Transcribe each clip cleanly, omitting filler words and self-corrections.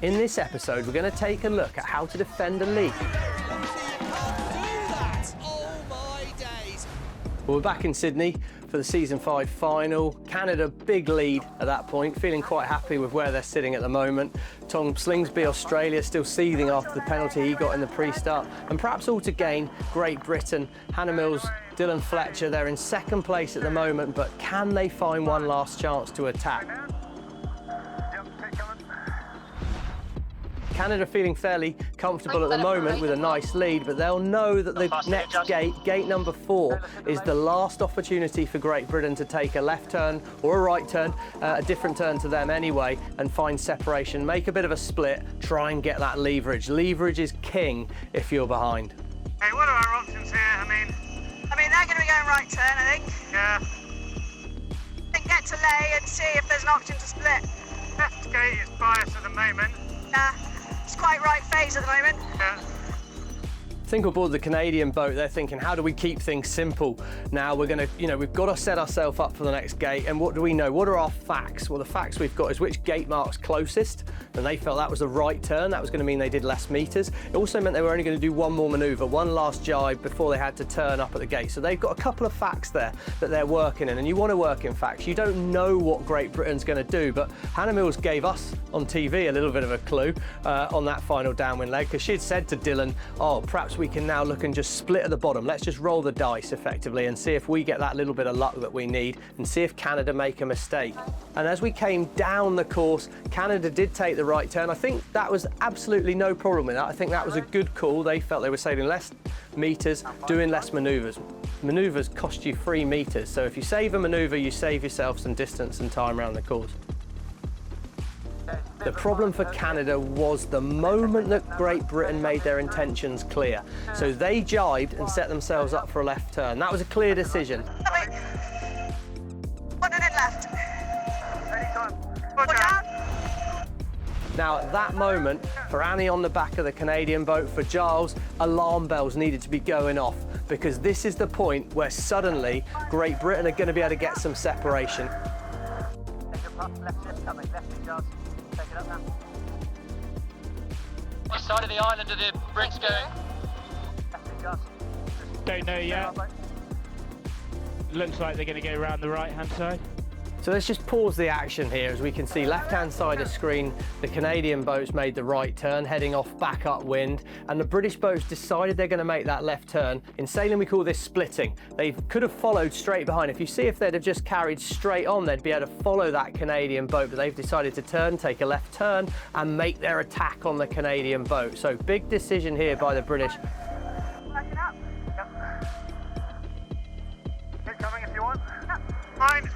In this episode, we're going to take a look at how to defend a lead. Well, we're back in Sydney for the Season 5 final. Canada, big lead at that point, feeling quite happy with where they're sitting at the moment. Tom Slingsby, Australia, still seething after the penalty he got in the pre-start. And perhaps all to gain, Great Britain, Hannah Mills, Dylan Fletcher, they're in second place at the moment, but can they find one last chance to attack? Canada feeling fairly comfortable at the moment with a nice lead, but they'll know that the next gate number 4, is the last opportunity for Great Britain to take a left turn or a right turn, a different turn to them anyway, and find separation, make a bit of a split, try and get that leverage. Leverage is king if you're behind. Hey, what are our options here? I mean, they're going to be going right turn, I think. Yeah. I think get to lay and see if there's an option to split. Left gate is biased at the moment. Yeah. It's quite right phase at the moment. Yeah. I think aboard the Canadian boat, they're thinking, how do we keep things simple? Now we're going to, we've got to set ourselves up for the next gate. And what do we know? What are our facts? Well, the facts we've got is which gate mark's closest. And they felt that was the right turn. That was going to mean they did less meters. It also meant they were only going to do one more maneuver, one last jibe before they had to turn up at the gate. So they've got a couple of facts there that they're working in. And you want to work in facts. You don't know what Great Britain's going to do. But Hannah Mills gave us on TV a little bit of a clue on that final downwind leg, because she'd said to Dylan, oh, perhaps we can now look and just split at the bottom. Let's just roll the dice effectively and see if we get that little bit of luck that we need and see if Canada make a mistake. And as we came down the course, Canada did take the right turn. I think that was absolutely no problem with that. I think that was a good call. They felt they were saving less meters, doing less maneuvers. Maneuvers cost you 3 meters. So if you save a maneuver, you save yourself some distance and time around the course. The problem for Canada was the moment that Great Britain made their intentions clear. So they jibed and set themselves up for a left turn. That was a clear decision. 1 minute left. Anytime. Watch out. Now at that moment, for Annie on the back of the Canadian boat, for Giles, alarm bells needed to be going off, because this is the point where suddenly Great Britain are going to be able to get some separation. Left shift coming, left shift, Giles. Take it up now. Which side of the island are the Brits going? Left shift, Giles. Don't know yet. Looks like they're going to go around the right-hand side. So let's just pause the action here. As we can see, left-hand side of screen, the Canadian boats made the right turn, heading off back upwind, and the British boats decided they're going to make that left turn. In sailing, we call this splitting. They could have followed straight behind. If you see if they'd have just carried straight on, they'd be able to follow that Canadian boat, but they've decided to turn, take a left turn, and make their attack on the Canadian boat. So big decision here by the British. Keep coming if you want. Fine.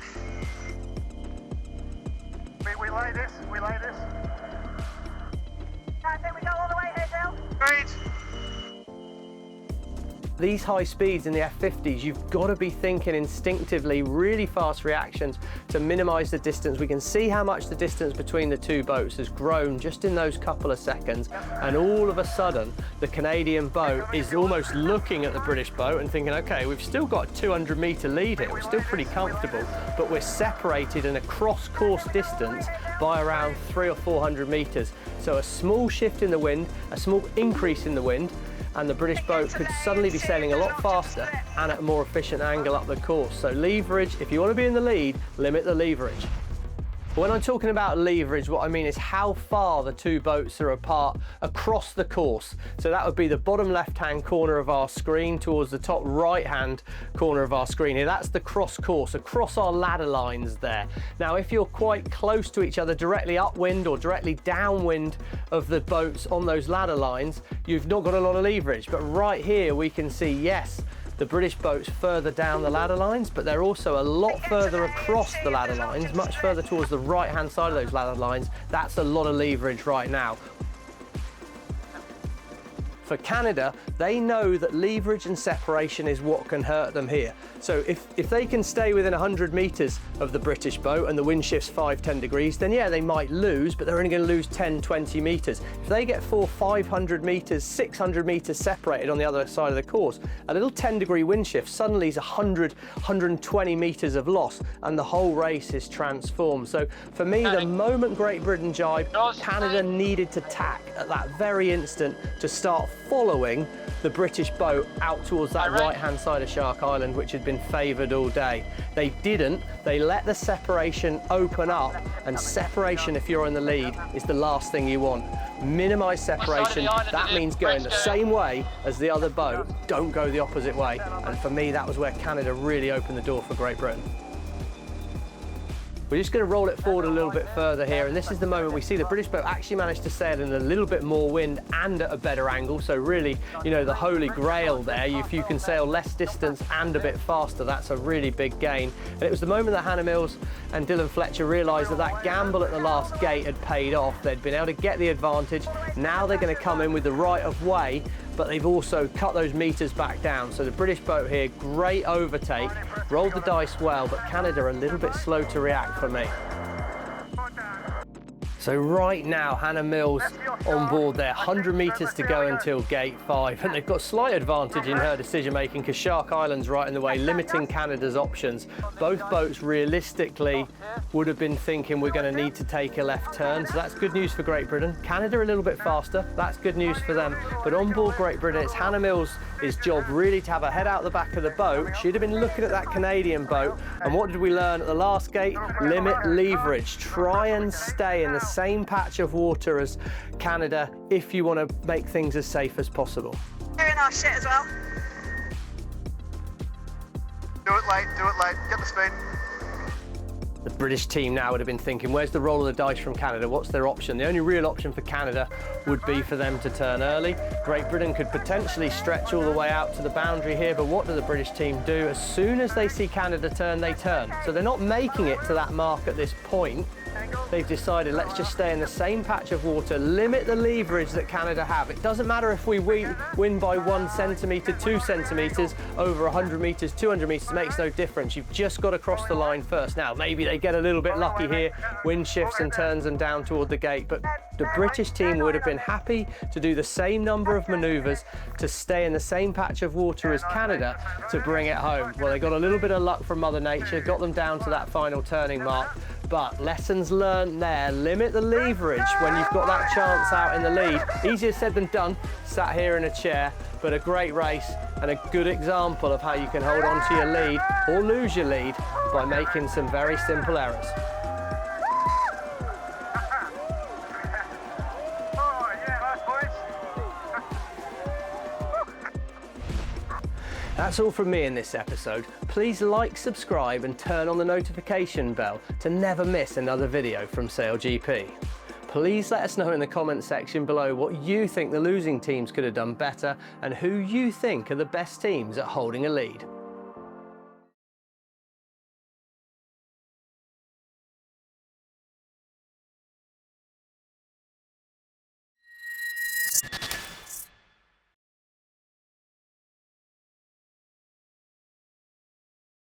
We lay this, we lay this. I think we go all the way here, Dale. Great. These high speeds in the F50s, you've got to be thinking instinctively, really fast reactions to minimize the distance. We can see how much the distance between the two boats has grown just in those couple of seconds. And all of a sudden, the Canadian boat is almost looking at the British boat and thinking, okay, we've still got a 200-meter lead here. We're still pretty comfortable, but we're separated in a cross-course distance by around 300 or 400 meters. So a small shift in the wind, a small increase in the wind, and the British boat could suddenly be sailing a lot faster and at a more efficient angle up the course. So leverage, if you want to be in the lead, limit the leverage. When I'm talking about leverage, what I mean is how far the two boats are apart across the course. So that would be the bottom left-hand corner of our screen towards the top right-hand corner of our screen here. That's the cross course, across our ladder lines there. Now, if you're quite close to each other, directly upwind or directly downwind of the boats on those ladder lines, you've not got a lot of leverage. But right here, we can see, yes, the British boats further down the ladder lines, but they're also a lot further across the ladder lines, much further towards the right-hand side of those ladder lines. That's a lot of leverage right now. For Canada, they know that leverage and separation is what can hurt them here. So if they can stay within 100 metres of the British boat and the wind shifts 5-10 degrees, then yeah, they might lose, but they're only going to lose 10-20 metres. If they get 400-500 metres, 600 metres separated on the other side of the course, a little 10-degree wind shift suddenly is 100-120 metres of loss, and the whole race is transformed. So for me, the moment Great Britain jibed, Canada needed to tack at that very instant to start following the British boat out towards that right-hand side of Shark Island, which had been favoured all day. They didn't. They let the separation open up, and separation, if you're in the lead, is the last thing you want. Minimise separation. That means going the same way as the other boat. Don't go the opposite way. And for me, that was where Canada really opened the door for Great Britain. We're just going to roll it forward a little bit further here, and this is the moment we see the British boat actually managed to sail in a little bit more wind and at a better angle. So really, you know, the holy grail there, if you can sail less distance and a bit faster, that's a really big gain. And it was the moment that Hannah Mills and Dylan Fletcher realised that that gamble at the last gate had paid off. They'd been able to get the advantage. Now they're going to come in with the right of way, but they've also cut those metres back down. So the British boat here, great overtake, rolled the dice well, but Canada a little bit slow to react for me. So right now, Hannah Mills on board there, 100 metres to go until gate 5, and they've got slight advantage in her decision making because Shark Island's right in the way, limiting Canada's options. Both boats realistically would have been thinking we're going to need to take a left turn, so that's good news for Great Britain. Canada a little bit faster, that's good news for them, but on board Great Britain, it's Hannah Mills' job really to have her head out the back of the boat. She'd have been looking at that Canadian boat, and what did we learn at the last gate? Limit leverage. Try and stay in the same patch of water as Canada if you want to make things as safe as possible. They're in our shit as well. Do it late, get the speed. The British team now would have been thinking, where's the roll of the dice from Canada? What's their option? The only real option for Canada would be for them to turn early. Great Britain could potentially stretch all the way out to the boundary here, but what do the British team do? As soon as they see Canada turn, they turn. So they're not making it to that mark at this point. They've decided, let's just stay in the same patch of water, limit the leverage that Canada have. It doesn't matter if we win by 1 centimetre, 2 centimetres, over 100 metres, 200 metres, it makes no difference. You've just got to cross the line first. Now, maybe they get a little bit lucky here, wind shifts and turns them down toward the gate, but the British team would have been happy to do the same number of manoeuvres to stay in the same patch of water as Canada to bring it home. Well, they got a little bit of luck from Mother Nature, got them down to that final turning mark, but lessons learned there, limit the leverage when you've got that chance out in the lead. Easier said than done, sat here in a chair, but a great race and a good example of how you can hold on to your lead or lose your lead by making some very simple errors. That's all from me in this episode. Please like, subscribe and turn on the notification bell to never miss another video from SailGP. Please let us know in the comment section below what you think the losing teams could have done better and who you think are the best teams at holding a lead.